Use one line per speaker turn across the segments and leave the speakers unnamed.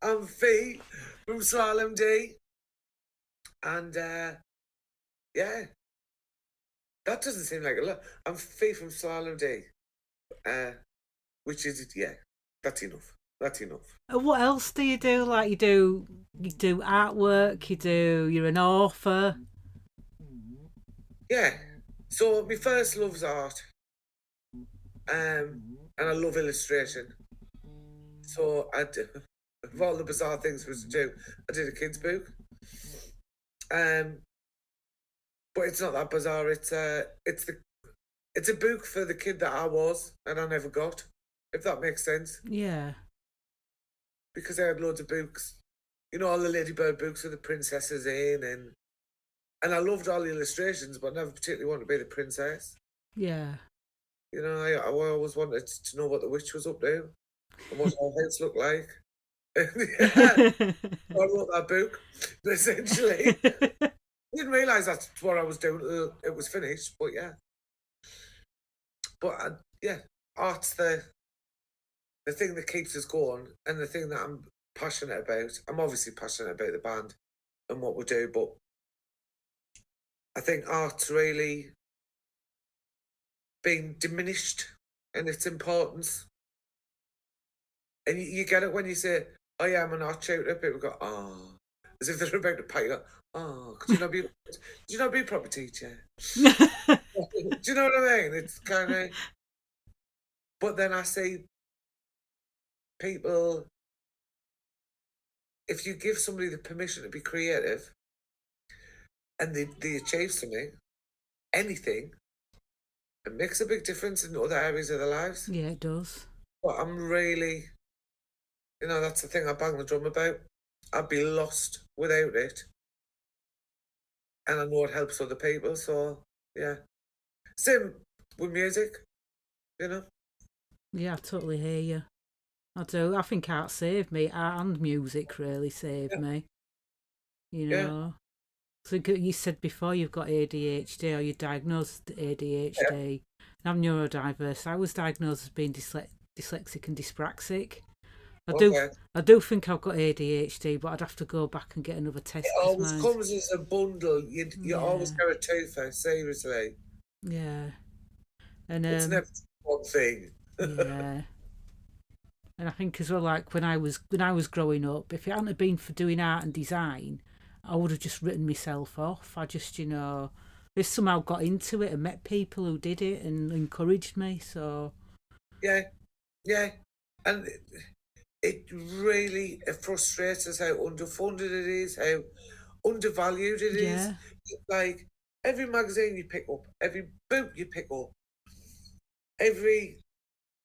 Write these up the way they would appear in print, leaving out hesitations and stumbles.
I'm Fee from Slalom D. And yeah, that doesn't seem like a lot. I'm Fee from Slalom D. Which is, yeah, that's enough. That's enough.
What else do you do? Like you do artwork. You're an author.
Yeah. So my first love's art. And I love illustration. So of all the bizarre things for us to do, I did a kid's book. But it's not that bizarre. It's a book for the kid that I was and I never got, if that makes sense.
Yeah.
Because I had loads of books, all the Ladybird books with the princesses in, and I loved all the illustrations, but never particularly wanted to be the princess.
Yeah.
I always wanted to know what the witch was up to and what her heads looked like. Yeah, I wrote that book, essentially. Didn't realise that's what I was doing until it was finished, but yeah. But yeah, art's the thing that keeps us going, and the thing that I'm passionate about. I'm obviously passionate about the band and what we do, but I think art's really been diminished in its importance. And you get it when you say, "Oh yeah, I'm an art tutor." People go, "Oh," as if they're about to pay you. "Oh, could you not be a proper teacher?" Do you know what I mean? It's kind of. But then I see people. If you give somebody the permission to be creative, and they achieve something, anything, it makes a big difference in other areas of their lives.
Yeah, it does.
But I'm really, that's the thing I bang the drum about. I'd be lost without it. And I know it helps other people, so yeah. Same with music, you know?
Yeah, I totally hear you. I do. I think art saved me. Art and music really saved
Yeah,
me. You
yeah,
know. So you said before you've got ADHD or you're diagnosed with
yeah.
ADHD. And I'm neurodiverse. I was diagnosed as being dyslexic and dyspraxic. I do,
Okay.
I do think I've got ADHD, but I'd have to go back and get another
It
test because
always
mine's
comes as a bundle. You always
yeah,
get a tooth, seriously.
yeah, and
It's never one thing.
yeah, and I think as well, like when I was growing up, if it hadn't have been for doing art and design, I would have just written myself off. I just just somehow got into it and met people who did it and encouraged me. So
Yeah, yeah. And it really frustrates us how underfunded it is, how undervalued it is.
yeah,
It's like every magazine you pick up, every book you pick up, every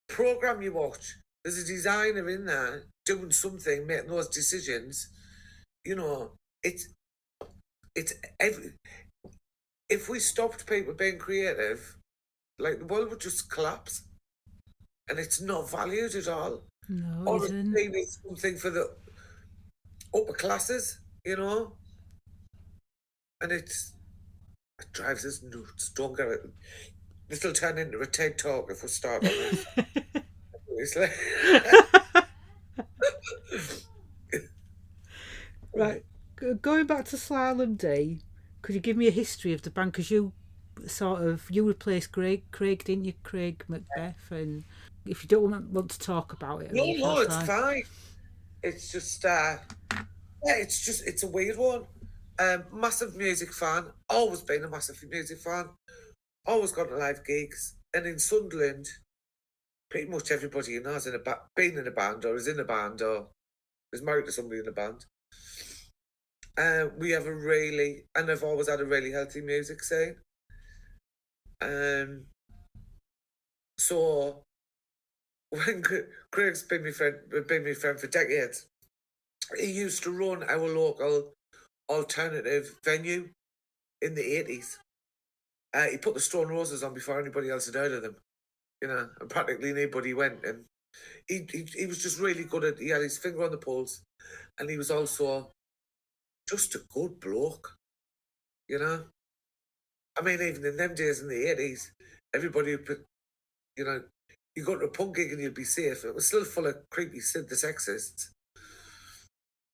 program you watch, there's a designer in there doing something, making those decisions. You know, it's it's every. If we stopped people being creative, like the world would just collapse, and it's not valued at all.
no, it
Or it's
isn't.
seen as something for the upper classes, and it drives us nuts. Don't get it. This will turn into a TED talk if we start on this. Obviously.
Right, going back to Slalom D, could you give me a history of the band? Because you replaced Craig, didn't you? Craig Macbeth, and if you don't want to talk about it or
No,
anything,
no,
that's
it's
fine.
fine. It's just, yeah, it's a weird one. Massive music fan. Always been a massive music fan. Always gone to live gigs. And in Sunderland, pretty much everybody you know has been in a band or is in a band or is married to somebody in a band. We have and I've always had a really healthy music scene. So when Craig's been my friend for decades, he used to run our local alternative venue in the 80s. He put the Stone Roses on before anybody else had heard of them, and practically anybody went. And he was just really good he had his finger on the pulse, and he was also just a good bloke, you know. I mean, even in them days in the 80s, everybody would put, you go to a punk gig and you'd be safe. It was still full of creepy sexists.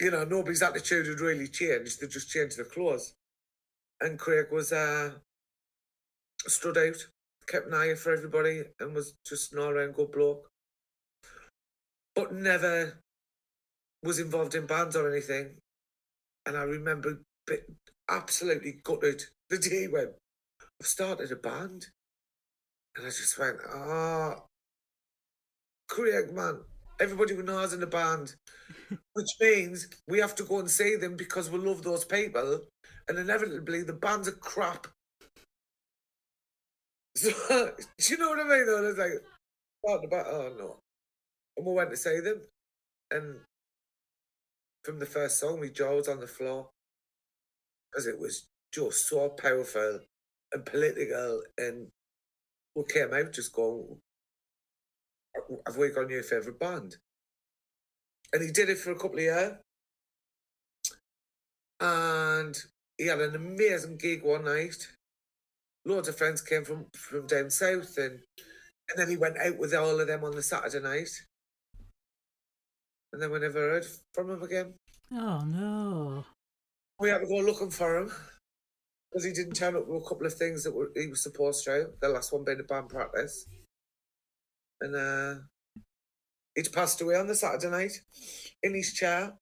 you know, nobody's attitude had really changed. They just changed their clothes. And Craig was stood out, kept an eye out for everybody, and was just an all-round good bloke. But never was involved in bands or anything. And I remember absolutely gutted the day when I've started a band. And I just went, Craig, man, everybody we know is in the band, which means we have to go and see them because we love those people, and inevitably the bands are crap. So, do you know what I mean? Though it's like, oh no, and we went to see them, and from the first song, my jaw was on the floor because it was just so powerful and political, and we came out just going, have we got your favourite band? And he did it for a couple of years. And he had an amazing gig one night. Loads of friends came from down south, and then he went out with all of them on the Saturday night. And then we never heard from him again.
Oh, no.
We had to go looking for him because he didn't turn up with a couple of things that he was supposed to. The last one being a band practice. And he'd passed away on the Saturday night in his chair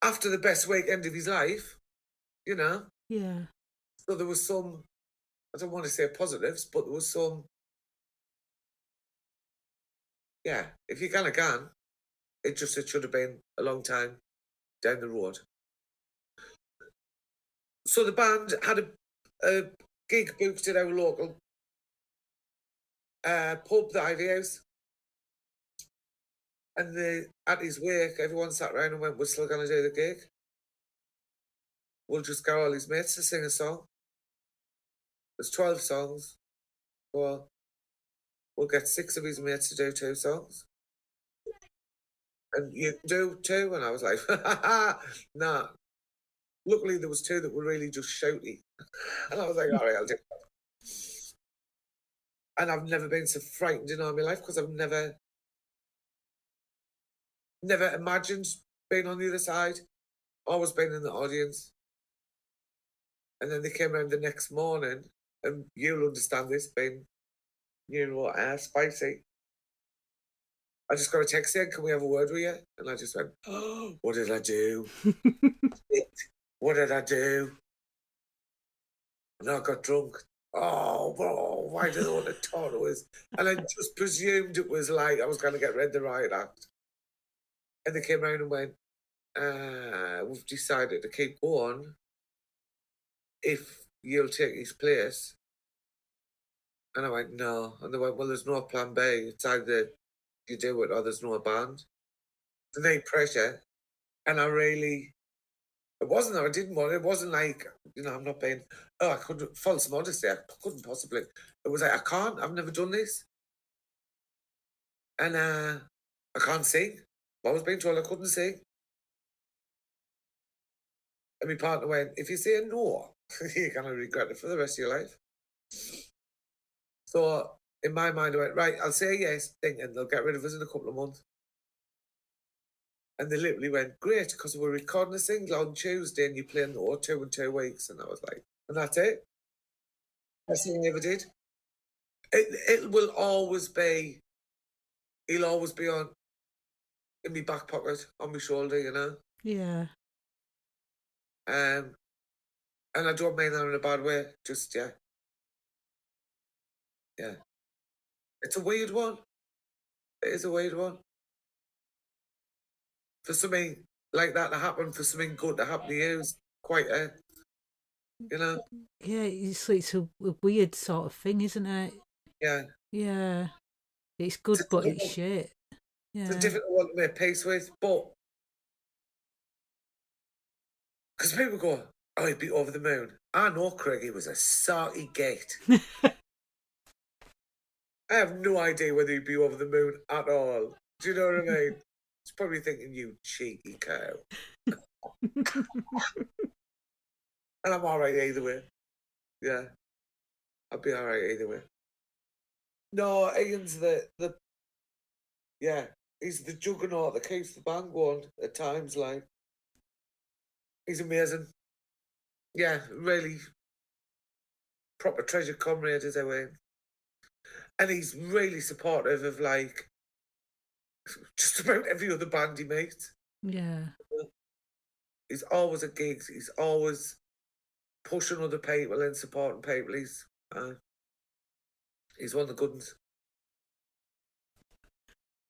after the best weekend of his life, you know.
Yeah.
So there was some, I don't want to say positives, but there was some, yeah, if you're gonna can, it should have been a long time down the road. So the band had a gig booked at our local pub, the Ivy House. And at his wake, everyone sat around and went, we're still going to do the gig. We'll just get all his mates to sing a song. There's 12 songs. Well, we'll get 6 of his mates to do 2 songs. And you do 2? And I was like, nah. Luckily, there was 2 that were really just shouty. And I was like, all right, I'll do it. And I've never been so frightened in all my life because I've never imagined being on the other side. Always been in the audience. And then they came around the next morning, and you'll understand this, being, you know, spicy. I just got a text saying, can we have a word with you? And I just went, oh, what did I do? What did I do? And I got drunk. Oh, bro, why did I want to talk to us? And I just presumed it was like I was going to get read the riot act. And they came around and went, we've decided to keep going if you'll take his place. And I went, no. And they went, well, there's no plan B. It's either you do it or there's no band. The no pressure. And it wasn't that I didn't want it. It wasn't like, you know, I'm not being, I couldn't, false modesty, I couldn't possibly. It was like, I can't, I've never done this. And I can't sing. I was being told I couldn't sing. And my partner went, if you say no, you're going to regret it for the rest of your life. So in my mind, I went, right, I'll say yes, thinking they'll get rid of us in a couple of months. And they literally went, great, because we're recording a single on Tuesday and you play in the O2 in 2 weeks. And I was like, and that's it. Best thing I ever did. It will always be, he'll always be in my back pocket, on my shoulder, you know?
Yeah.
And I don't mean that in a bad way, just, yeah. Yeah. It's a weird one. It is a weird one. For something like that to happen, for something good to happen to you, is quite a, you know?
Yeah, it's a weird sort of thing, isn't it?
Yeah.
Yeah. It's good, but it's shit. Yeah.
It's a difficult one to make peace with, but because people go, oh, he'd be over the moon. I know Craig, he was a sarty gate. I have no idea whether he'd be over the moon at all. Do you know what I mean? He's probably thinking, you cheeky cow. And I'm all right either way. Yeah. I'll be all right either way. No, Ian's yeah, he's the juggernaut that keeps the band going at times. Like, he's amazing. Yeah, really proper treasure comrade is Owen. And he's really supportive of, like, just about every other band he meets.
Yeah.
He's always at gigs. He's always pushing other people and supporting people. He's one of the good ones.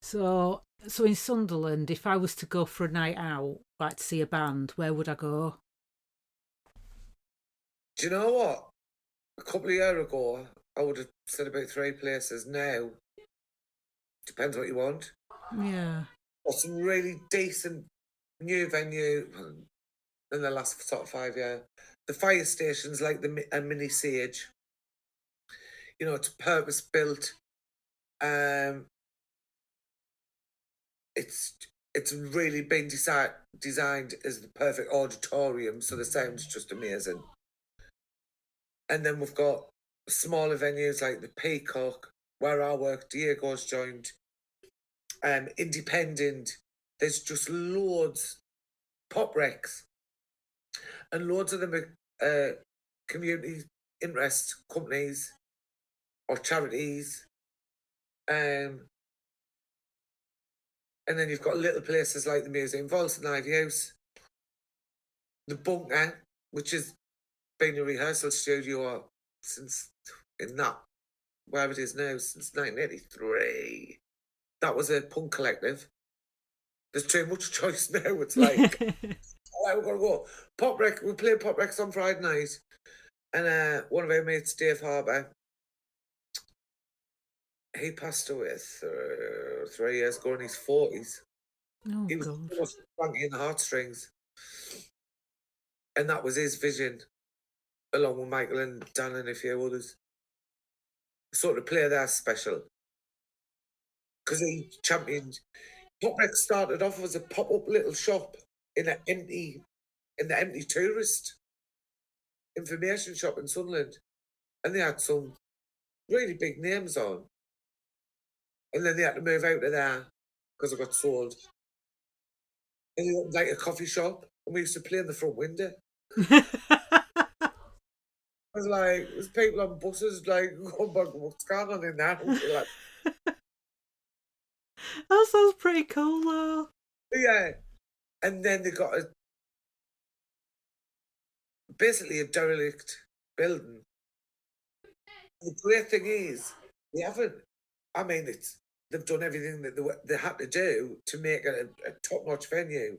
So in Sunderland, if I was to go for a night out, like to see a band, where would I go?
Do you know what? A couple of years ago, I would have said about 3 places. Now, depends what you want.
Yeah.
Or some really decent new venue in the last sort of 5 years. The fire station's like a mini Sage. You know, it's purpose built. It's really been designed as the perfect auditorium, so the sound's just amazing. And then we've got smaller venues like the Peacock, where I work. Diego's joined. Independent. There's just loads. Pop Recs. And loads of them are community interest companies or charities. And then you've got little places like the Museum Vaults and Ivy House, the Bunker, which has been a rehearsal studio since where it is now, since 1983. That was a punk collective. There's too much choice now. It's like, we're going to go. Pop Rec, we played Pop Recs on Friday night. And one of our mates, Dave Harbour, he passed away 3 years ago in his 40s.
Oh,
He was
God.
almost cranky in the heartstrings. And that was his vision, along with Michael and Dan and a few others. Sort of play their special. Because he championed. Pop Recs started off as a pop-up little shop in the empty tourist information shop in Sunderland. And they had some really big names on. And then they had to move out of there because it got sold. And they opened like a coffee shop, and we used to play in the front window. I was like, there's people on buses like, oh my God, what's going on in there? Like,
That sounds pretty cool, though.
yeah. And then they got basically a derelict building. The great thing is, they haven't. I mean, they've done everything that they had to do to make it a top-notch venue.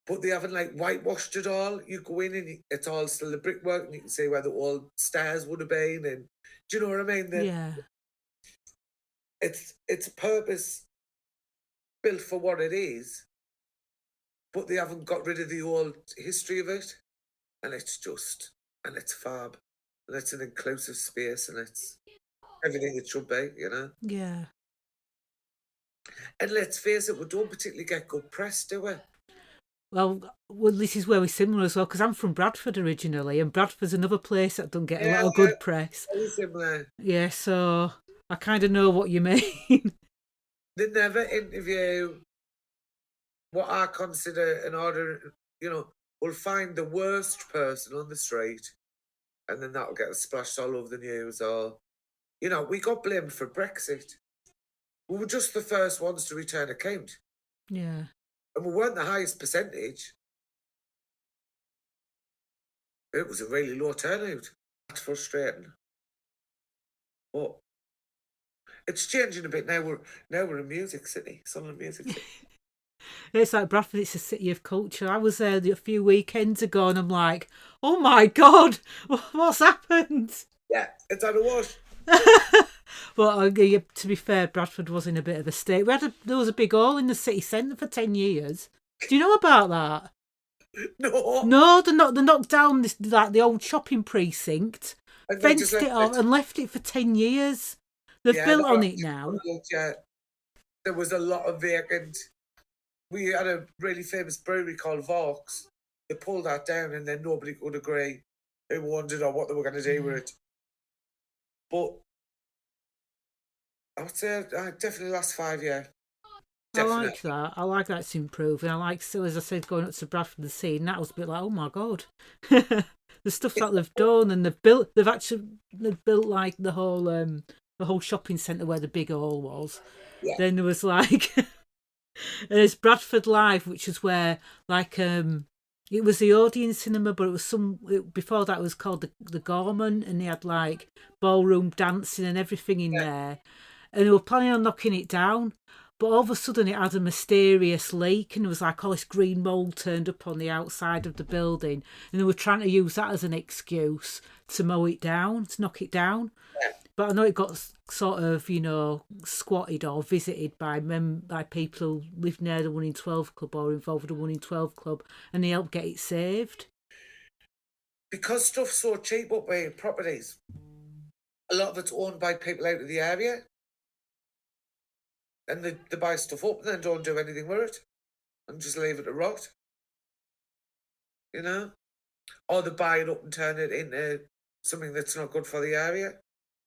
But they haven't like whitewashed it all. You go in and it's all still the brickwork, and you can see where the old stairs would have been. And do you know what I mean?
Yeah.
It's purpose built for what it is, but they haven't got rid of the old history of it. And it's fab, and it's an inclusive space, and it's everything it should be, you know.
Yeah.
And let's face it, we don't particularly get good press, do we?
Well, this is where we're similar as well, because I'm from Bradford originally, and Bradford's another place that don't get a lot of good press.
Very similar.
Yeah, so I kind of know what you mean.
They never interview what I consider an order, you know, we'll find the worst person on the street, and then that'll get splashed all over the news. Or, you know, we got blamed for Brexit. We were just the first ones to return a count.
Yeah.
And we weren't the highest percentage. It was a really low turnout. That's frustrating. But it's changing a bit now. We're a music city, Sunderland Music City.
It's like Bradford, it's a city of culture. I was there a few weekends ago and I'm like, oh my God, what's happened?
Yeah, it's on a wash.
Well, to be fair, Bradford was in a bit of a state. There was a big hall in the city centre for 10 years. Do you know about that?
No.
They knocked down this, like, the old shopping precinct,
And
fenced it off and left it for 10 years. They've built on it now.
Yeah. There was a lot of vacant. We had a really famous brewery called Vaux. They pulled that down, and then nobody could agree. They wondered on what they were going to do with it. But I would say definitely last 5 years. Definitely.
like that. I like that it's improving. I like, still, as I said, going up to Bradford and seeing that was a bit like, oh my god, the stuff that they've done, and they've built like the whole shopping centre where the big hall was.
Yeah.
Then there was like there's Bradford Live, which is where like it was the Odeon Cinema, but it was before that it was called the Gorman, and they had like ballroom dancing and everything in there, and they were planning on knocking it down. But all of a sudden, it had a mysterious leak, and there was like all this green mold turned up on the outside of the building, and they were trying to use that as an excuse to mow it down, to knock it down. But I know it got sort of, squatted or visited by people who live near the 1 in 12 club or involved with the 1 in 12 club, and they helped get it saved.
Because stuff's so cheap up by properties, a lot of it's owned by people out of the area. And they buy stuff up and then don't do anything with it and just leave it to rot. Or they buy it up and turn it into something that's not good for the area.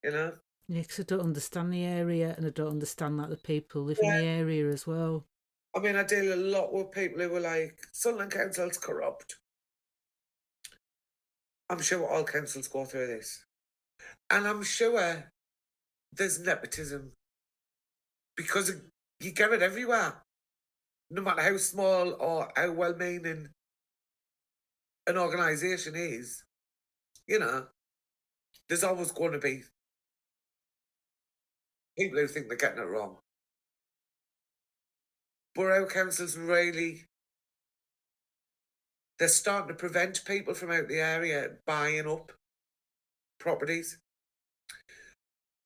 Yeah, because I don't understand the area, and I don't understand like the people who live in the area as well.
I mean, I deal a lot with people who were like, Sunderland Council's corrupt. I'm sure all councils go through this. And I'm sure there's nepotism. Because you get it everywhere. No matter how small or how well-meaning an organisation is, there's always going to be people who think they're getting it wrong. Borough councils really, they're starting to prevent people from out the area buying up properties.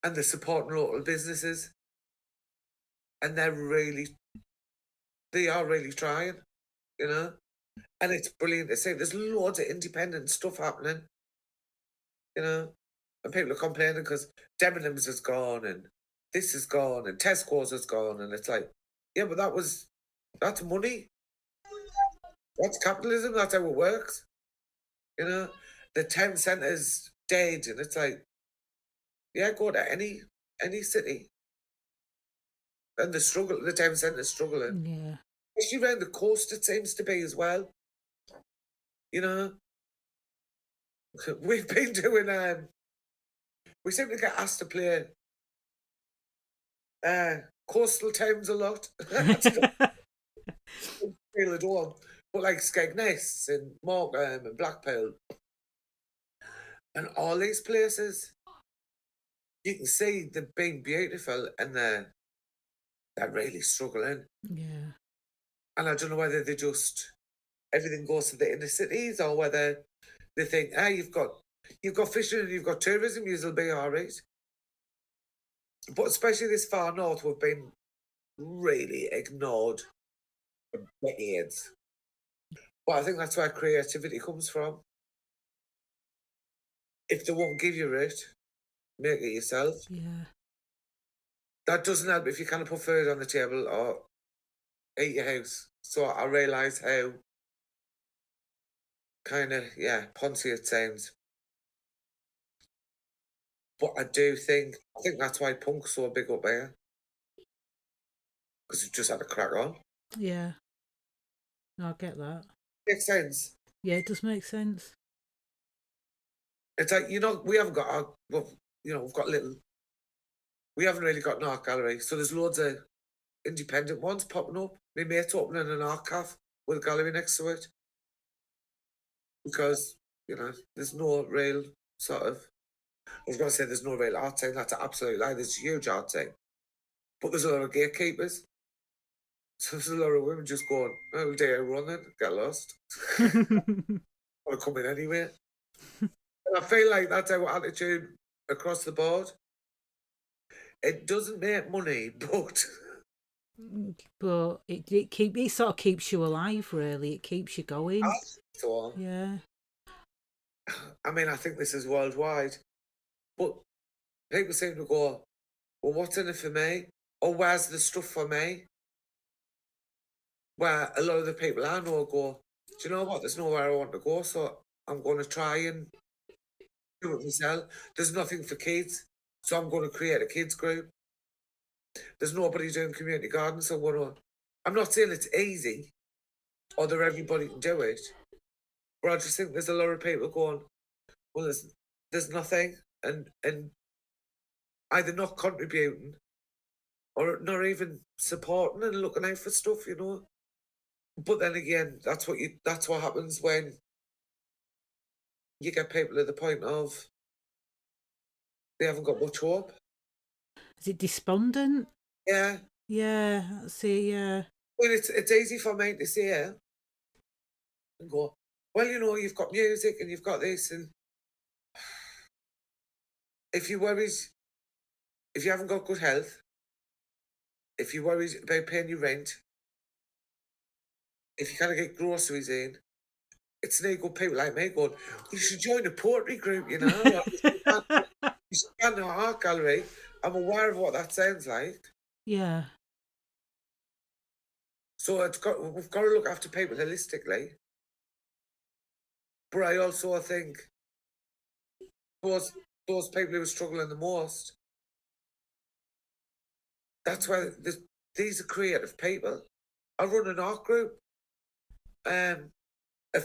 And they're supporting local businesses. And they are really trying, And it's brilliant to see. There's loads of independent stuff happening, And people are complaining because Debenhams has gone and this is gone and Tesco's has gone, and it's like, yeah, but that's money. That's capitalism. That's how it works. The town centre's dead, and it's like, yeah, go to any city. And the town centre's struggling.
Yeah.
Especially around the coast, it seems to be as well. We've been doing, we seem to get asked to play coastal towns a lot. But like Skegness and Morecambe and Blackpool and all these places, you can see they've been beautiful and they're really struggling.
Yeah.
And I don't know whether everything goes to the inner cities, or whether they think, you've got fishing and you've got tourism, you'll be all right. But especially this far north, we've been really ignored for decades. But I think that's where creativity comes from. If they won't give you it, make it yourself.
Yeah.
That doesn't help if you can't put food on the table or eat your house. So I realise how kind of, poncy it sounds. But I think that's why punk's so big up there. Because it just had a crack on.
Yeah. No, I get that.
Makes sense.
Yeah, it does make sense.
It's like, we haven't got we've got we haven't really got an art gallery. So there's loads of independent ones popping up. My mate's opening an art cafe with a gallery next to it. Because, there's no real sort of, I was going to say there's no real art scene. That's an absolute lie. There's a huge art scene. But there's a lot of gatekeepers. So there's a lot of women just going, oh, day running, get lost. Or come in anyway. And I feel like that's our attitude across the board. It doesn't make money, but
it sort of keeps you alive, really. It keeps you going.
So,
yeah.
I mean, I think this is worldwide. But people seem to go, well, what's in it for me? Or where's the stuff for me? Where a lot of the people I know go, do you know what? There's nowhere I want to go, so I'm going to try and do it myself. There's nothing for kids, so I'm going to create a kids group. There's nobody doing community gardens, so I'm going to I'm not saying it's easy or that everybody can do it, but I just think there's a lot of people going, well, there's nothing, and either not contributing or not even supporting and looking out for stuff, you know. But then again, that's what happens when you get people at the point of they haven't got much hope.
Is it despondent?
Yeah.
Yeah, see, yeah.
Well, it's easy for me to say it and go, well, you know, you've got music and you've got this, and if you haven't got good health, if you're worried about paying your rent, if you can't get groceries in, it's no good people like me going, you should join a poetry group, you know, or you should join an art gallery. I'm aware of what that sounds like.
Yeah.
So we've got to look after people holistically. But I also think those people who are struggling the most, that's why these are creative people. I run an art group, a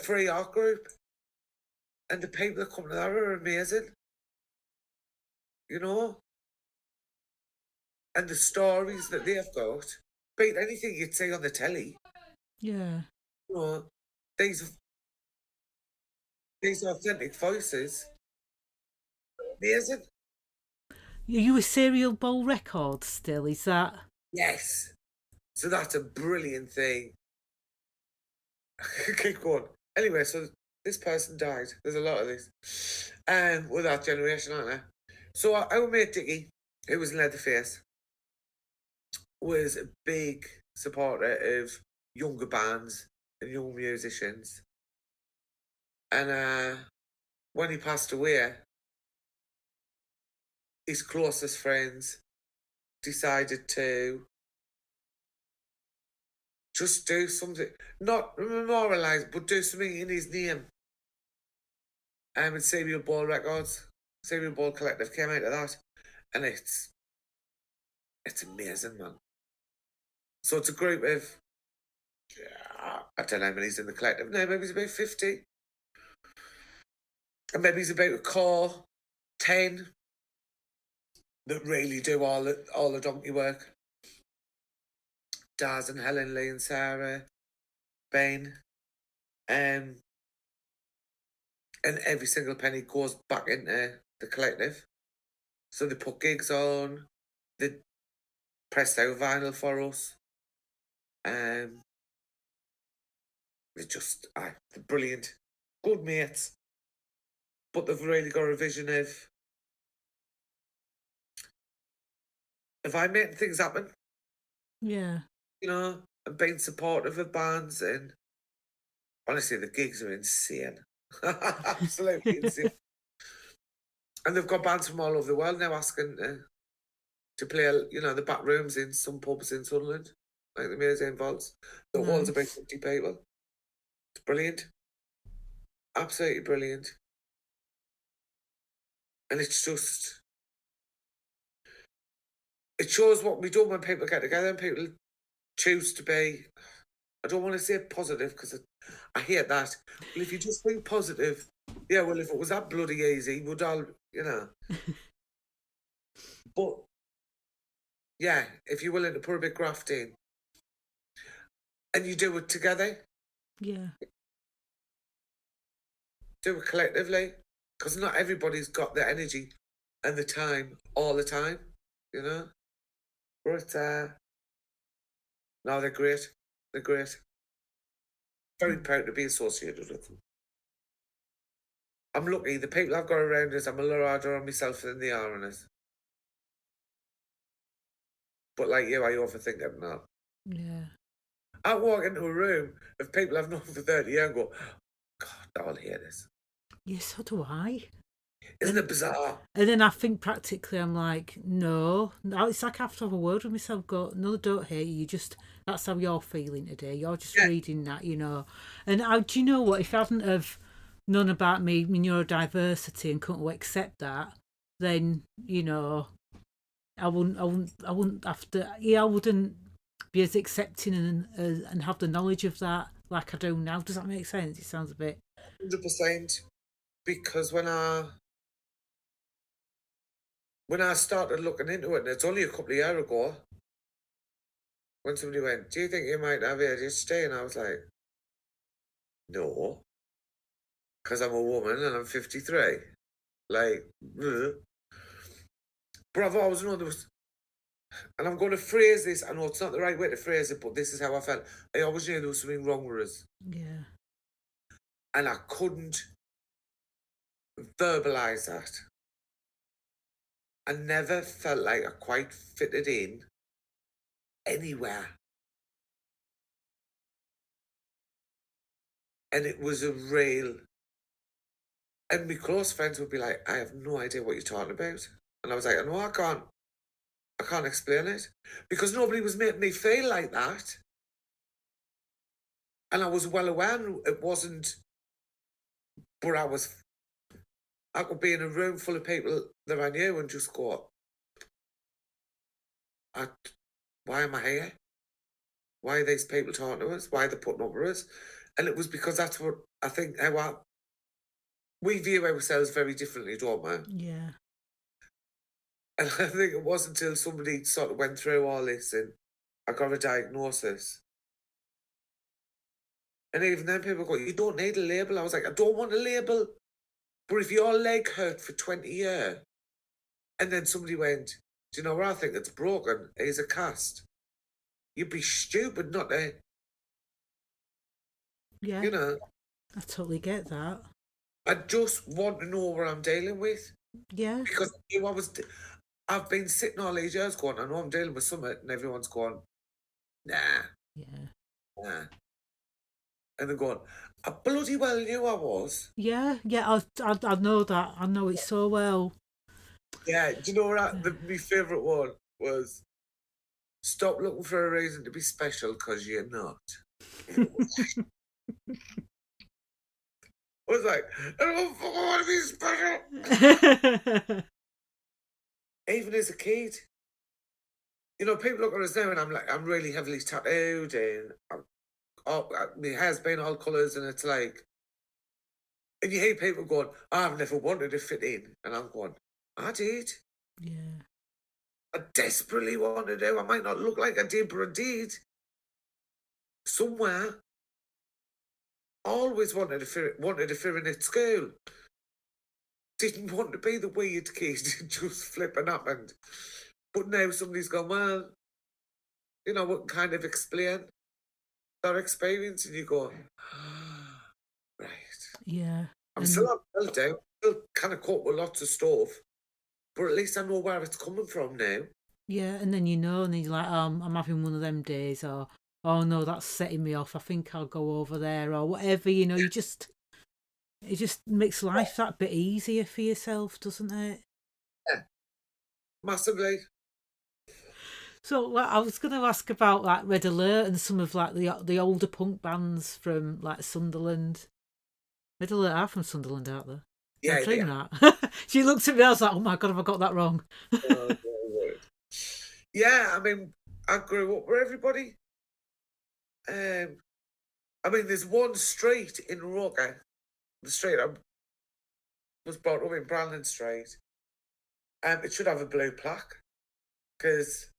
free art group, and the people that come to that are amazing. You know? And the stories that they've got beat anything you'd see on the telly.
Yeah.
You know, these authentic voices, amazing.
Are you a Serial Bowl Records still? Is that?
Yes. So that's a brilliant thing. Keep going. Anyway, so this person died. There's a lot of this. With that generation, aren't there? So our mate Dickie, who was in Leatherface, was a big supporter of younger bands and young musicians. And when he passed away, his closest friends decided to just do something, not memorialise, but do something in his name. And Serial Ball Records, Serial Ball Collective came out of that, and it's amazing, man. So it's a group of, I don't know how many's in the collective. No, maybe it's about 50. And maybe it's about a core 10 that really do all the donkey work. Daz and Helen, Lee and Sarah, Ben, and every single penny goes back into the collective. So they put gigs on, they pressed out vinyl for us, they're just they're brilliant, good mates, but they've really got a vision of I making things happen.
Yeah.
You know, and being supportive of bands, and honestly, the gigs are insane. Absolutely insane. And they've got bands from all over the world now asking to play, you know, the back rooms in some pubs in Sunderland, like the Museum Vaults. The hall's about 50 people. It's brilliant. Absolutely brilliant. And it's just, it shows what we do when people get together and people choose to be, I don't want to say positive because I hate that. But if you just think positive, yeah, well, if it was that bloody easy, we'd all, you know. But, yeah, if you're willing to put a bit graft in and you do it together.
Yeah.
Do it collectively. Because not everybody's got the energy and the time all the time, you know. But, no, they're great. They're great. Very proud to be associated with them. I'm lucky. The people I've got around us, I'm a lot harder on myself than they are on us. But like you, I overthink it now.
Yeah.
I walk into a room of people I've known for 30 years and go, God, they all hear this.
Yes, so do I.
Isn't it bizarre?
And then I think practically I'm like, no. It's like I have to have a word with myself, go, no, don't hate you. That's how you're feeling today. You're just reading that, you know. And do you know what? If I hadn't have known about my neurodiversity and couldn't accept that, then, you know, I wouldn't have to, I wouldn't be as accepting and have the knowledge of that like I do now. Does that make sense? It sounds a bit.
100%. Because when I started looking into it, and it's only a couple of years ago, when somebody went, "Do you think you might have ADHD?" And I was like, "No, because I'm a woman and I'm 53." Like, ugh. But I've always known there was, and I'm going to phrase this, I know it's not the right way to phrase it, but this is how I felt. I always knew there was something wrong with us.
Yeah.
And I couldn't verbalise that. I never felt like I quite fitted in anywhere. And it was a real, and my close friends would be like, "I have no idea what you're talking about." And I was like, "No, I can't explain it." Because nobody was making me feel like that. And I was well aware it wasn't, but I could be in a room full of people that I knew and just go, "Why am I here? Why are these people talking to us? Why are they putting up with us?" And it was because that's what I think we view ourselves very differently, don't we?
Yeah.
And I think it wasn't until somebody sort of went through all this and I got a diagnosis. And even then people go, "You don't need a label." I was like, "I don't want a label. But if your leg hurt for 20 years and then somebody went, 'Do you know where I think it's broken? It's a cast.' You'd be stupid not to,
Yeah.
you know."
I totally get that.
I just want to know what I'm dealing with.
Yeah.
Because I've been sitting all these years going, "I know I'm dealing with something," and everyone's going, "Nah,
Yeah.
nah." And they're going, "I bloody well knew I was."
Yeah. Yeah. I know that. I know it so well.
Yeah, do you know what? My favourite one was, "Stop looking for a reason to be special because you're not." I was like, "I don't fucking want to be special." Even as a kid, people look at us now and I'm like, I'm really heavily tattooed and my hair's been all colours and it's like, and you hear people going, "I've never wanted to fit in." And I'm going, "I did.
Yeah.
I desperately wanted to. I might not look like I did, but I did. Somewhere. Always wanted to fit in at school. Didn't want to be the weird kid, just flipping happened. But now somebody's gone, "Well, what kind of explain that experience?" And you go, "Right."
Yeah.
I'm still not built out, still kind of caught with lots of stuff, but at least I know where it's coming from now.
Yeah, and then and then you're like, I'm having one of them days, or oh no, that's setting me off. I think I'll go over there, or whatever. It just makes life that bit easier for yourself, doesn't it?
Yeah, massively.
So, like, I was going to ask about like Red Alert and some of like the older punk bands from like Sunderland. Red Alert are from Sunderland, aren't they?
Yeah,
I'm dreaming that. She looked at me. I was like, "Oh my god, have I got that wrong?"
Oh, my word. Yeah, I mean, I grew up with everybody. I mean, there's one street in Roker, the street I was brought up in, Brandon Street. It should have a blue plaque because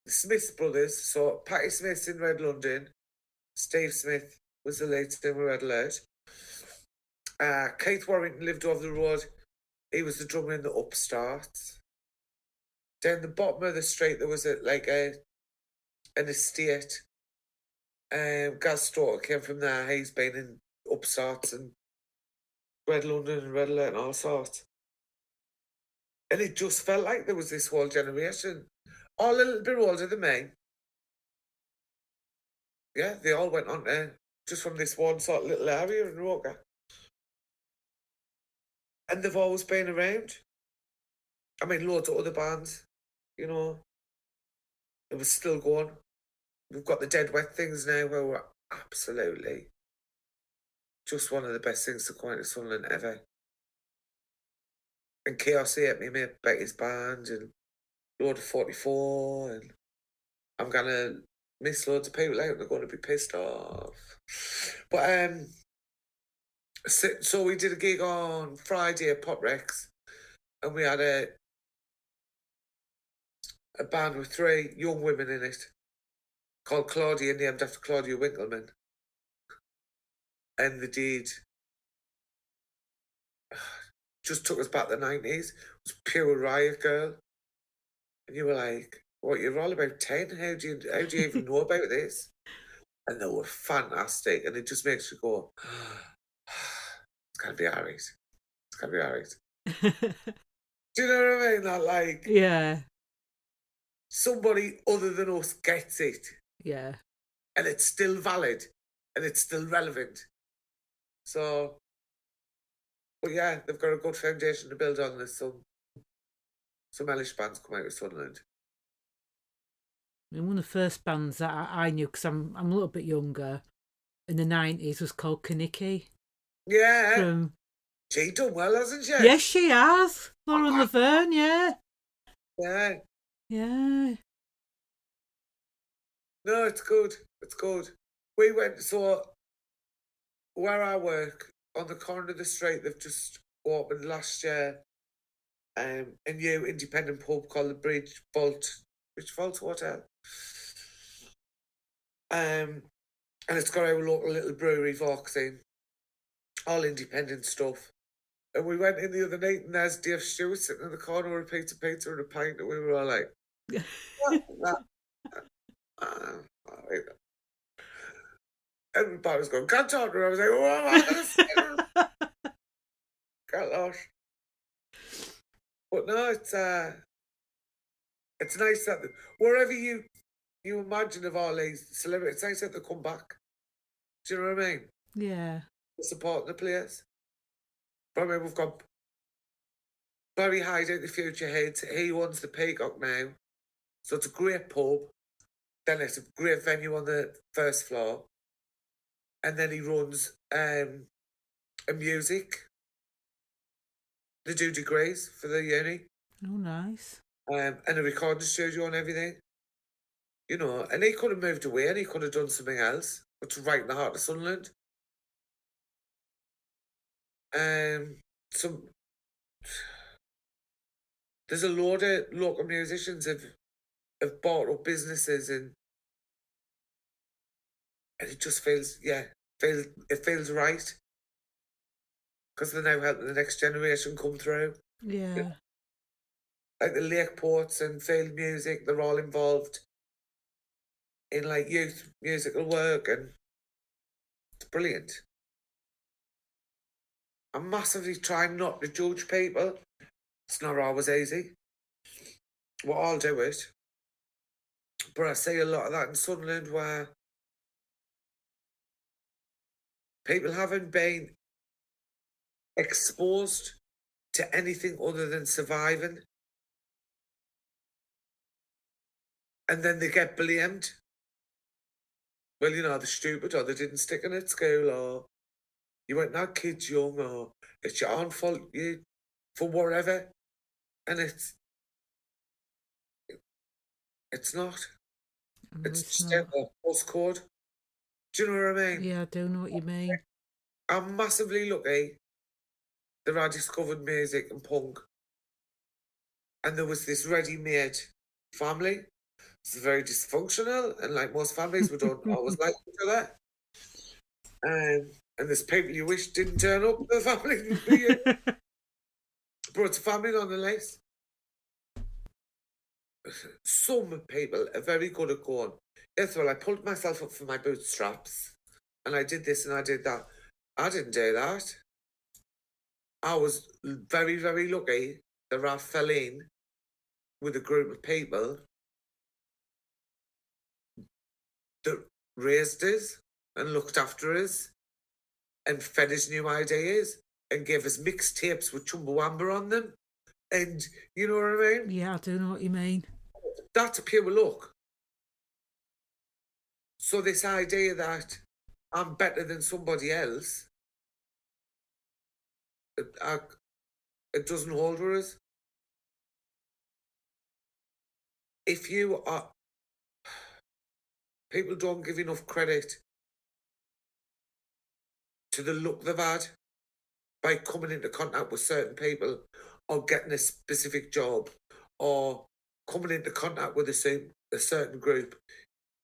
the Smith brothers, so Patty Smith's in Red London, Steve Smith was the lead singer with Red Alert. Keith Warrington lived over the road. He was the drummer in the Upstarts. Down the bottom of the street, there was an estate. Gaz Storter came from there. He's been in Upstarts and Red London and Red Alert and all sorts. And it just felt like there was this whole generation, all a little bit older than me. Yeah, they all went on there just from this one sort of little area in Roker. And they've always been around. I mean, loads of other bands, it was still going. We've got the Dead Wet Things now where we're absolutely just one of the best things to come into Sunderland ever. And Chaos 8, me mate Becky's band, and Lord of 44, and I'm gonna miss loads of people out and they're going to be pissed off. But so we did a gig on Friday at Pop Rex, and we had a band with 3 young women in it called Claudia, named after Claudia Winkleman. And they did, just took us back to the 90s. It was pure riot girl. And you were like, what, you're all about 10? How do you even know about this? And they were fantastic. And it just makes you go, it's going to be alright. It's going to be alright. Do you know what I mean? That, like,
Yeah.
somebody other than us gets it.
Yeah.
And it's still valid. And it's still relevant. So, but yeah, they've got a good foundation to build on. There's some Ellis bands come out of Sunderland.
I mean, one of the first bands that I knew, because I'm a little bit younger, in the 90s was called Kaniki.
Yeah. She done well, hasn't she?
Yes, she has. Lauren Laverne, yeah.
Yeah.
Yeah.
No, it's good. It's good. We went, so where I work, on the corner of the street, they've just opened last year a new independent pub called the Bridge Vault Hotel. And it's got our local little brewery, Vauxing, all independent stuff. And we went in the other night and there's Dave Stewart sitting in the corner with a pizza and a pint, and we were all like, everybody was going, can't talk to her. I was like, oh, am I going to say? Got lost. But no, it's nice that wherever you imagine of all these celebrities, it's nice that they come back. Do you know what I mean?
Yeah.
Supporting the players. But I mean, we've got Barry Hyde out the Future Heads. He owns the Peacock now. So it's a great pub. Then it's a great venue on the first floor. And then he runs a music. They do degrees for the uni.
Oh, nice.
And a recording studio and everything. You know, and he could have moved away and he could have done something else. But it's right in the heart of Sunderland. There's a load of local musicians have bought up businesses, and it just feels right, because they're now helping the next generation come through.
Yeah.
Like the Lakeports and Field Music, they're all involved in like youth musical work, and it's brilliant. I'm massively trying not to judge people. It's not always easy. Well, I'll do it. But I see a lot of that in Sunderland where people haven't been exposed to anything other than surviving. And then they get blamed. Well, you know, they're stupid, or they didn't stick in at school, or you weren't that kid's young, or it's your own fault for whatever. And it's not. It's just a postcode. Do you know what I mean?
Yeah, I do know what you mean.
I'm massively lucky that I discovered music and punk. And there was this ready-made family. It's very dysfunctional, and like most families, we don't always like each other. And there's people you wish didn't turn up to the family. But it's a family nonetheless. Some people are very good at going, yes, well, I pulled myself up for my bootstraps, and I did this and I did that. I didn't do that. I was very, very lucky that I fell in with a group of people that raised us and looked after us and fed us new ideas and gave us mixtapes with Chumbawamba on them. And you know what I mean?
Yeah, I do know what you mean.
That's pure luck. So this idea that I'm better than somebody else, it doesn't hold for us. If you are... people don't give enough credit to the look they've had by coming into contact with certain people or getting a specific job or coming into contact with a certain group.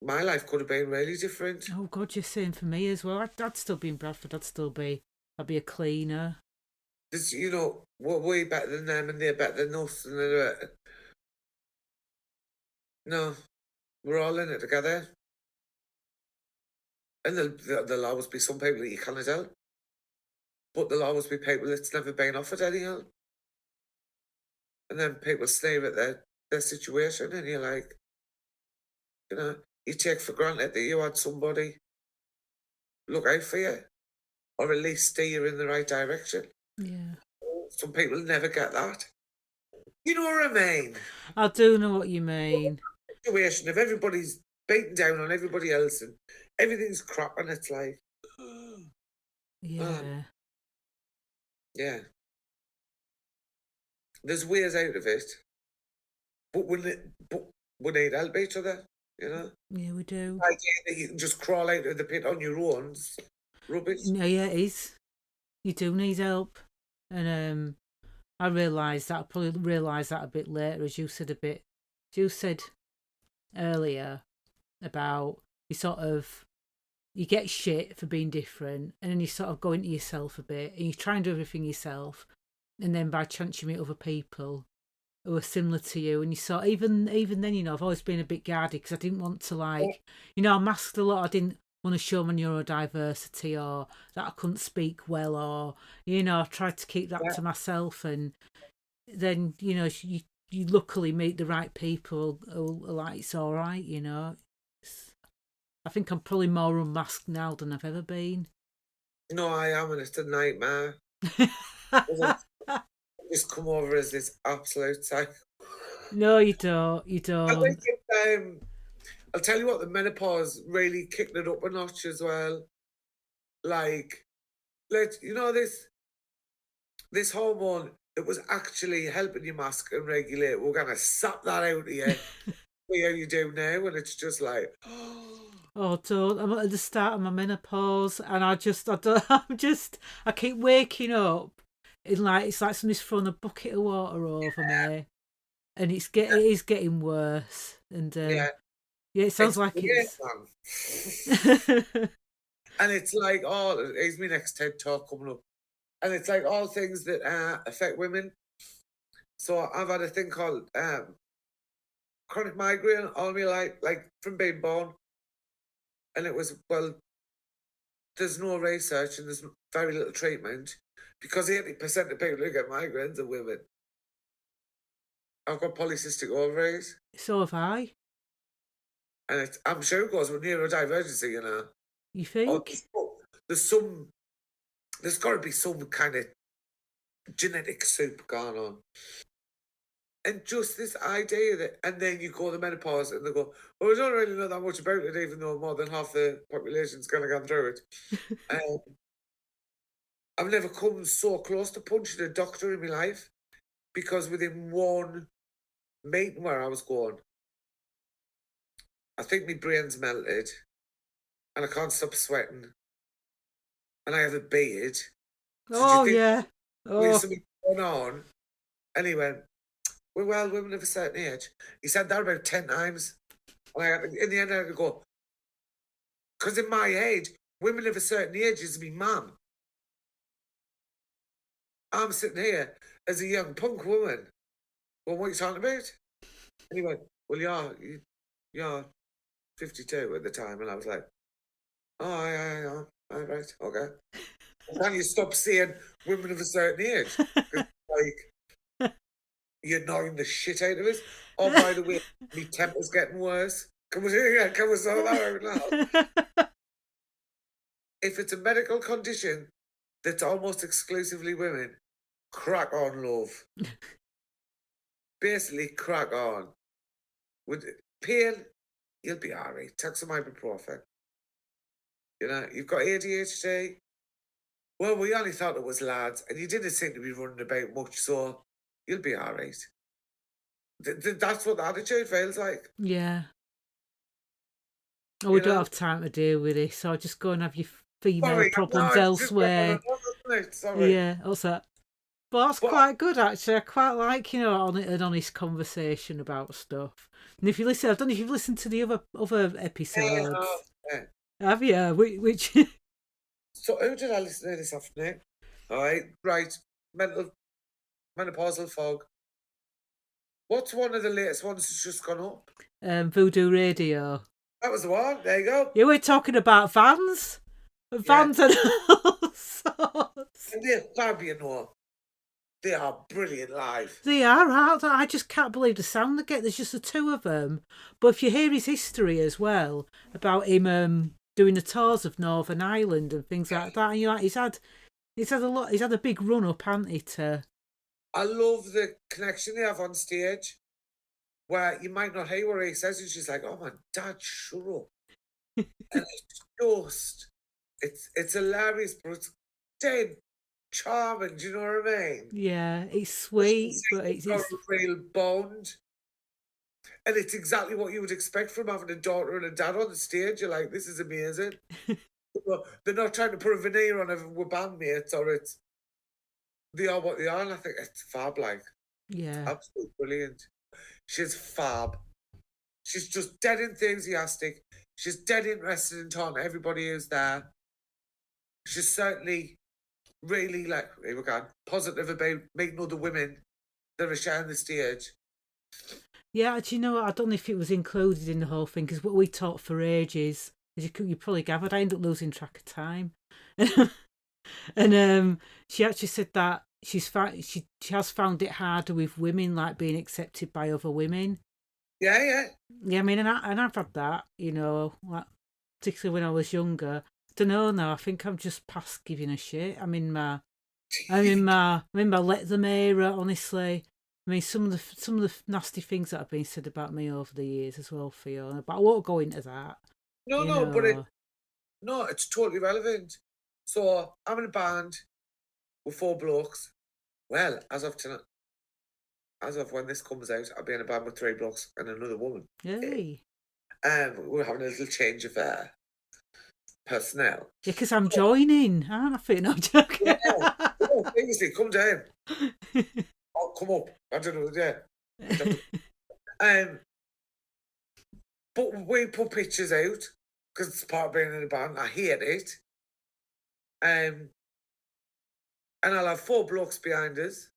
My life could have been really different.
Oh God, you're saying for me as well. I'd still be in Bradford. I'd be a cleaner.
There's, we're way better than them and they're better than us. No, we're all in it together. And there'll always be some people that you cannot help. But there'll always be people that's never been offered any help. And then people sneer at their situation and you're like, you take for granted that you had somebody look out for you or at least steer you in the right direction.
Yeah.
Some people never get that. You know what I mean?
I do know what you mean.
Situation if everybody's beating down on everybody else and everything's crap and it's like,
Yeah.
Yeah. There's ways out of it, but we need help each other,
Yeah, we do.
The idea that you can just crawl out of the pit on your own, rubbish.
No, yeah, it is. You do need help. And I realised that, I probably realised that a bit later, as you said earlier about you get shit for being different and then you sort of go into yourself a bit and you try and do everything yourself and then by chance you meet other people who are similar to you and you sort even then, I've always been a bit guarded because I didn't want to I masked a lot. I didn't want to show my neurodiversity or that I couldn't speak well or, I tried to keep that to myself and then, you luckily meet the right people who are like, it's all right, I think I'm probably more unmasked now than I've ever been.
No, I am, and it's a nightmare. Just come over as this absolute psycho.
No, you don't.
I'll tell you what, the menopause really kicked it up a notch as well. Like, this hormone that was actually helping you mask and regulate, we're gonna sap that out of you. See how you do now, and it's just like,
oh, don't. I'm at the start of my menopause, and I keep waking up in it's like somebody's thrown a bucket of water over me, and it is getting worse. And it sounds like it's.
And it's like, here's my next TED talk coming up, and it's like all things that affect women. So I've had a thing called chronic migraine all my life, like from being born. And it was, there's no research and there's very little treatment because 80% of people who get migraines are women. I've got polycystic ovaries.
So have I.
And I'm sure it goes with neurodivergency,
You think?
There's got to be some kind of genetic soup going on. And just this idea that, and then you go to menopause and they go, well, we don't really know that much about it, even though more than half the population's going to go through it. I've never come so close to punching a doctor in my life because within one meeting where I was going, I think my brain's melted and I can't stop sweating and I have a beard.
Oh, yeah.
There's something going on. And he went, well, women of a certain age. He said that about 10 times. And in the end, I had to go, because in my age, women of a certain age is me mum. I'm sitting here as a young punk woman. Well, what are you talking about? And he went, well, you're 52 at the time. And I was like, oh, yeah, right, okay. Can you stop saying women of a certain age? You're knocking the shit out of us. Oh, by the way, my temper's getting worse. Can we sort that out now? If it's a medical condition that's almost exclusively women, crack on, love. Basically, crack on. With pain, you'll be alright. Take some ibuprofen. You've got ADHD. Well, we only thought it was lads, and you didn't seem to be running about much, so you'll be alright. That's what the attitude feels like.
Yeah. Oh, we don't have time to deal with this, so just go and have your female
Sorry,
problems
it's just going on
elsewhere.
and on, isn't it? Sorry.
Yeah, what's that? But that's
But
quite good, actually. I quite like, an honest conversation about stuff. And if you listen, I don't know if you've listened to the other episodes.
yeah.
Have you? Which
So who did I listen to this afternoon? All right. Menopausal fog. What's one of the latest ones that's just gone up?
Voodoo Radio.
That was the one. There you go.
Yeah, we're talking about vans. Vans and all sorts.
And they're fab, you know. They are brilliant live.
They are, aren't they? I just can't believe the sound they get. There's just the two of them. But if you hear his history as well, about him doing the tours of Northern Ireland and things like that, and you're like, he's had a big run up, hasn't he?
I love the connection they have on stage, where you might not hear what he says, and she's like, "Oh my dad, shut up!" And it's hilarious, but it's dead charming. Do you know what I mean?
Yeah, it's sweet, but it's
got a real bond, and it's exactly what you would expect from having a daughter and a dad on the stage. You're like, "This is amazing." They're not trying to put a veneer on everyone with bandmates, or they are what they are, and I think it's fab, like.
Yeah.
Absolutely brilliant. She's fab. She's just dead enthusiastic. She's dead interested in talking to everybody who's there. She's certainly really, like, here we go, positive about meeting other women that are sharing the stage.
Yeah, do you know what? I don't know if it was included in the whole thing, because what we taught for ages, as you probably gathered, I ended up losing track of time. And she actually said that she has found it harder with women, like being accepted by other women.
Yeah.
Yeah, I mean, and I've had that, like, particularly when I was younger. I don't know now. I think I'm just past giving a shit. I'm in my let them era, honestly. I mean, some of the nasty things that have been said about me over the years as well, Fiona. But I won't go into that.
No, it's totally relevant. So I'm in a band with 4 blokes. Well, as of when this comes out, I'll be in a band with 3 blokes and another woman.
Yay!
We're having a little change of personnel.
Yeah, because I'm joining. I'm not joking.
Yeah. Oh, seriously, come down. I'll come up. I don't know. Yeah. But we put pictures out because it's part of being in a band. I hate it. And I'll have 4 blokes behind us,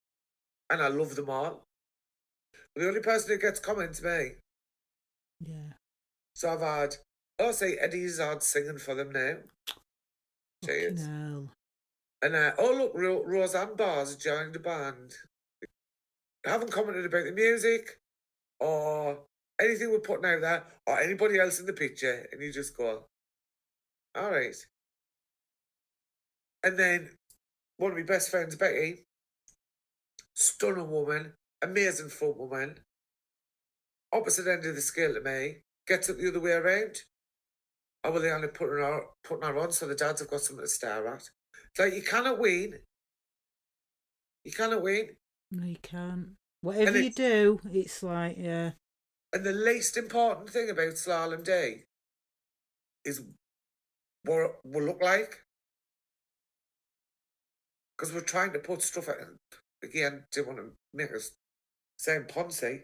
and I love them all. But the only person who gets comments me.
Yeah.
So I've had, say Eddie Izzard singing for them now. Cheers.
No.
And look, Roseanne Barr's joined the band. I haven't commented about the music or anything we're putting out there or anybody else in the picture, and you just go, all right. And then one of my best friends, Becky, stunning woman, amazing front woman, opposite end of the scale to me, gets it the other way around. I will only putting her on so the dads have got something to stare at. It's like, you cannot win. You cannot win.
No, you can't. Whatever you do, it's like, yeah.
And the least important thing about Slalom D is what we'll look like. Because we're trying to put stuff out. Again, don't want to make us sound poncy.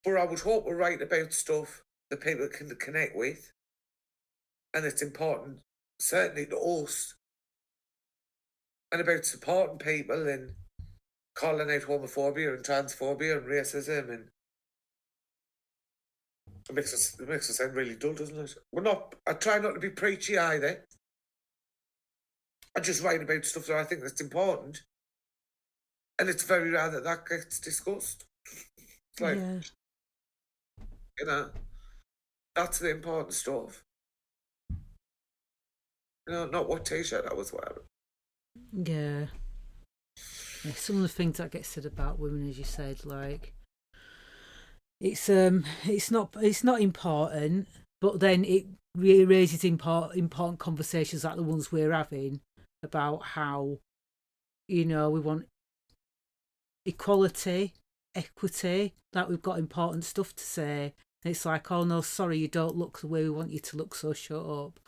But I would hope we're right about stuff that people can connect with. And it's important, certainly to us, and about supporting people and calling out homophobia and transphobia and racism, and it makes us sound really dull, doesn't it? I try not to be preachy either. I just write about stuff that I think that's important. And it's very rare that gets discussed. It's like, that's the important stuff. Not what t-shirt I was wearing.
Yeah. Some of the things that get said about women, as you said, like, it's not important, but then it really raises important conversations like the ones we're having about how, we want equality, equity, that we've got important stuff to say, It's like, oh no, sorry, you don't look the way we want you to look, so shut up.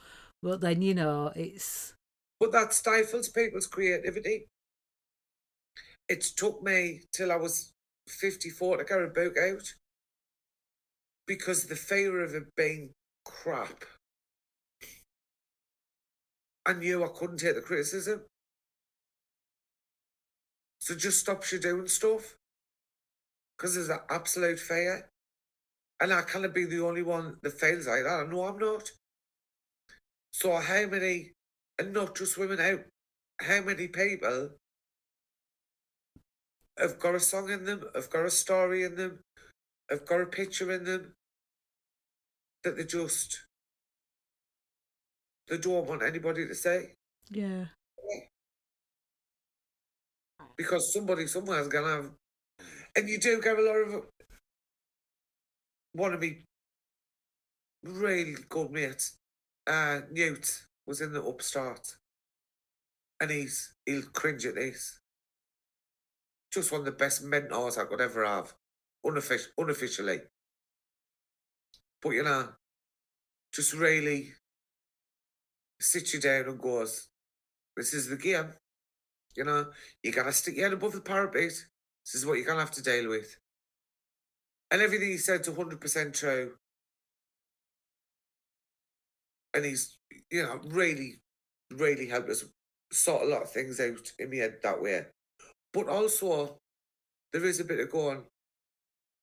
But then, it's...
But that stifles people's creativity. It took me till I was 54 to get a book out because the fear of it being crap. I knew I couldn't take the criticism. So it just stops you doing stuff because there's an absolute fear. And I can't be the only one that feels like that. I know I'm not. So how many, and not just women, how many people have got a song in them, have got a story in them, have got a picture in them that they don't want anybody to say.
Yeah.
Because somebody somewhere is going to have, and you do get a lot of one of me really good mates, Newt, was in the Upstart, and he'll cringe at this. Just one of the best mentors I could ever have, unofficially. But just really sits you down and goes, "This is the game. You gotta stick your head above the parapet. This is what you're gonna have to deal with." And everything he said's 100% true. And he's, really, really helped us sort a lot of things out in my head that way. But also, there is a bit of going,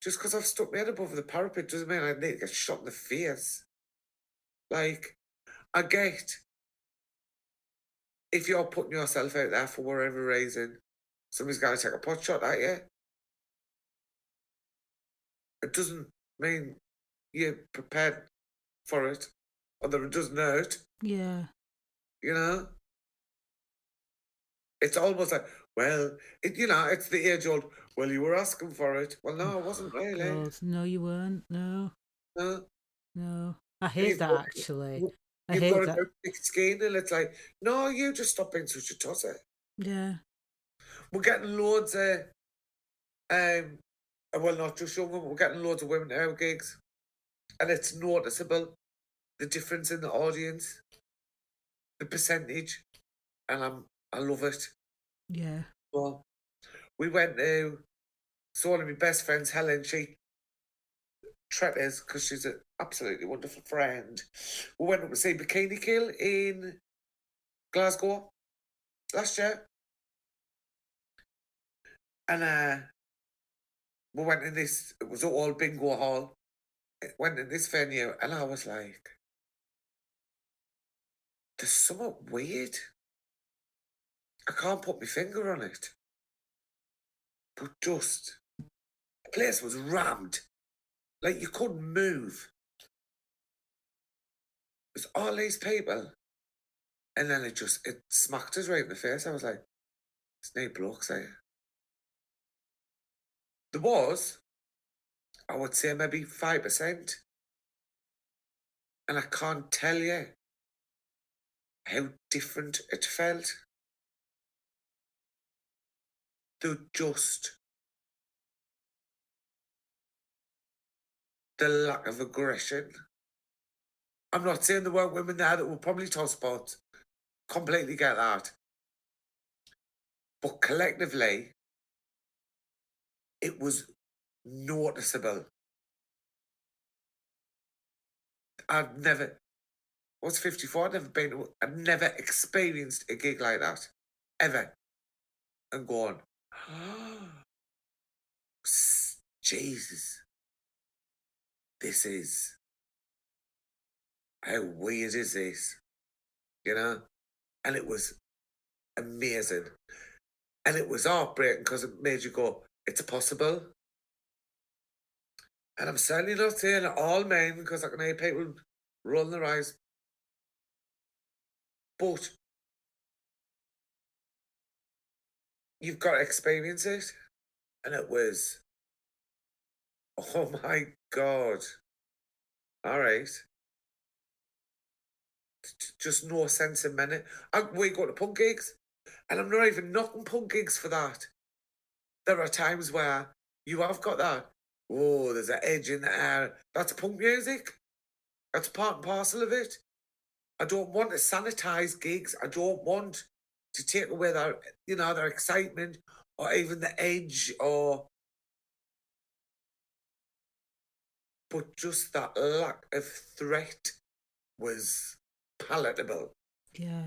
just because I've stuck my head above the parapet doesn't mean I need to get shot in the face. Like, I get, if you're putting yourself out there for whatever reason, somebody's got to take a pot shot at you. It doesn't mean you're prepared for it, or that it doesn't hurt.
Yeah.
It's almost like, well, it's the age-old, well, you were asking for it. Well, no, I wasn't really.
God, no, you weren't. No.
No.
No. I hate that, actually. I
You've
hate
got
that.
a big skin, and it's like, no, you just stop being such a tosser.
Yeah.
We're getting loads of, well, not just young women, we're getting loads of women to our gigs, and it's noticeable, the difference in the audience, the percentage, and I love it.
Yeah.
Well, we went to, so one of my best friends, Helen, she treasures, because she's an absolutely wonderful friend. We went up to see Bikini Kill in Glasgow last year. And we went in this, it was all bingo hall. It went in this venue, and I was like, there's something weird. I can't put my finger on it. But just, the place was rammed. Like, you couldn't move. There's all these people. And then it smacked us right in the face. I was like, there's no blokes here. There was, I would say, maybe 5%. And I can't tell you how different it felt. The lack of aggression. I'm not saying there weren't women there that were probably toss spots. Completely get that. But collectively, it was noticeable. I was 54, I'd never experienced a gig like that. Ever. And gone, Jesus. This is, how weird is this? And it was amazing. And it was heartbreaking because it made you go, it's possible. And I'm certainly not saying all men, because I can hear people rolling their eyes. But you've got to experience it. And it was, oh my God. All right. Just no sense in minute. We go to punk gigs, and I'm not even knocking punk gigs for that. There are times where you have got that, Oh, there's an edge in the air. That's punk music. That's part and parcel of it. I don't want to sanitize gigs. I don't want to take away their, their excitement or even the edge but just that lack of threat was palatable.
Yeah.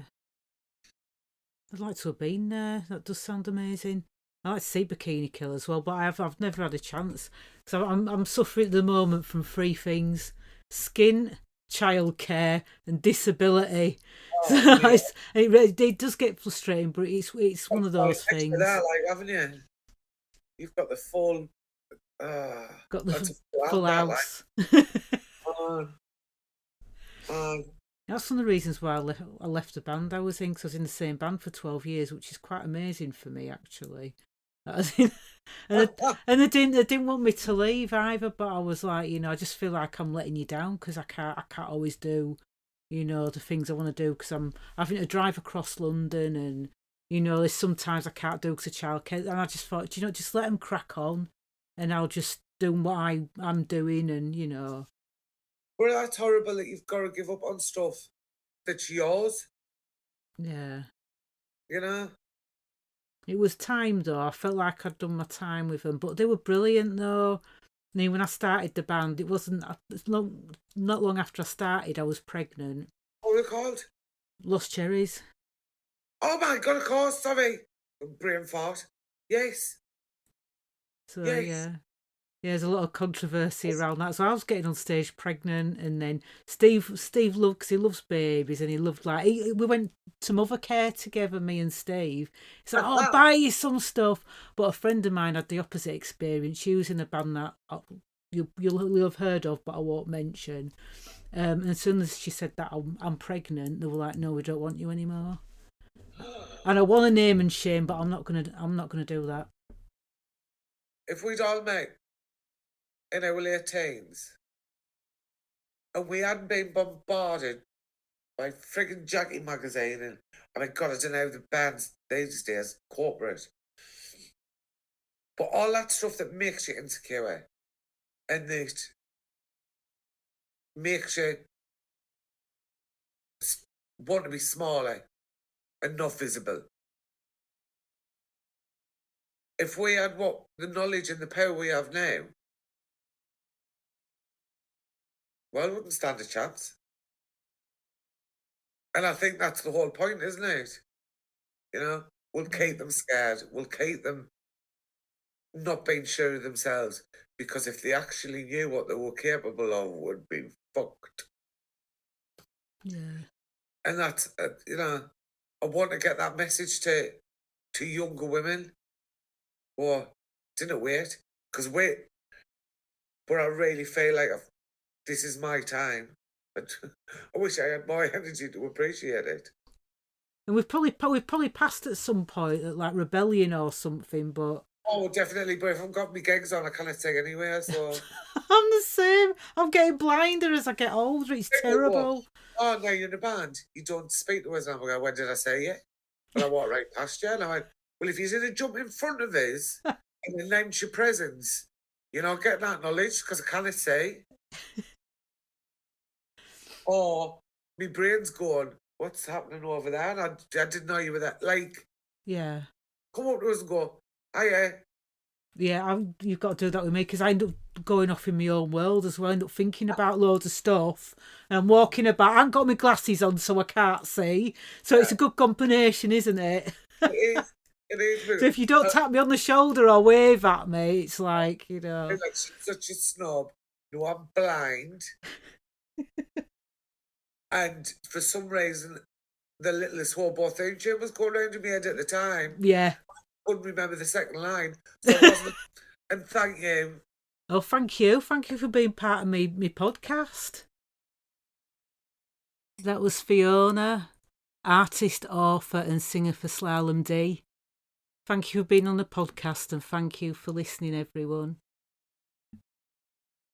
I'd like to have been there. That does sound amazing. I like to see Bikini Kill as well, but I've never had a chance. So I'm suffering at the moment from three things: skin, childcare, and disability.
Oh,
So
yeah.
it does get frustrating, but it's one of those things.
There, haven't you? You've got the full.
Got the
that's
full house. That's one of the reasons why I left the band I was in, because I was in the same band for 12 years, which is quite amazing for me, actually. And they didn't want me to leave either, but I was like, I just feel like I'm letting you down because I can't always do, the things I want to do, because I'm having to drive across London, and there's sometimes I can't do because of childcare. And I just thought, just let them crack on, and I'll just do what I'm doing, and
Well, that's horrible that you've got to give up on stuff that's yours.
Yeah.
It
was time, though. I felt like I'd done my time with them, but they were brilliant, though. I mean, when I started the band, it wasn't not long after I started, I was pregnant.
What were they called?
Lost Cherries.
Oh my God, of course, sorry. Brain fart. Yes.
So, yes. Yeah, there's a lot of controversy around that. So I was getting on stage pregnant, and then Steve loved, because he loves babies, and he loved, we went to mother care together, me and Steve. He's like, I'll buy you some stuff. But a friend of mine had the opposite experience. She was in a band that you'll have heard of, but I won't mention. And as soon as she said that I'm pregnant, they were like, no, we don't want you anymore. And I want to name and shame, but I'm not gonna do that.
If we'd all met in our late teens and we hadn't been bombarded by frigging Jackie magazine and I mean, God, I don't know the bands these days, corporate, but all that stuff that makes you insecure and that makes you want to be smaller and not visible. If we had the knowledge and the power we have now, well, we wouldn't stand a chance. And I think that's the whole point, isn't it? We'll keep them scared. We'll keep them not being sure of themselves, because if they actually knew what they were capable of, would be fucked.
Yeah.
And that's, I want to get that message to younger women. Or didn't wait, but I really feel like this is my time. But I wish I had more energy to appreciate it.
And we've probably passed at some point at like rebellion or something, but
definitely. But if I've got my gigs on, I can't take anywhere. So
I'm the same. I'm getting blinder as I get older. It's terrible.
Oh, no, you're in a band. You don't speak to us. And I'm going, when did I say it? And I walked right past you, and I went, well, if you're going to jump in front of us and announce your presence, get that knowledge, because I can't say. Or my brain's going, what's happening over there? And I didn't know you were there.
Yeah.
Come up to us and go, hiya.
Yeah, you've got to do that with me, because I end up going off in my own world as well. I end up thinking about loads of stuff, and I'm walking about. I haven't got my glasses on, so I can't see. So it's a good combination, isn't it?
It is. It is.
So if you don't tap me on the shoulder or wave at me, it's like,
You're like such a snob. No, I'm blind. And for some reason, the littlest hobo theme tune was going around in my head at the time.
Yeah.
I couldn't remember the second line. So I wasn't. And thank you.
Oh, thank you. Thank you for being part of my podcast. That was Fiona, artist, author and singer for Slalom D. Thank you for being on the podcast, and thank you for listening, everyone.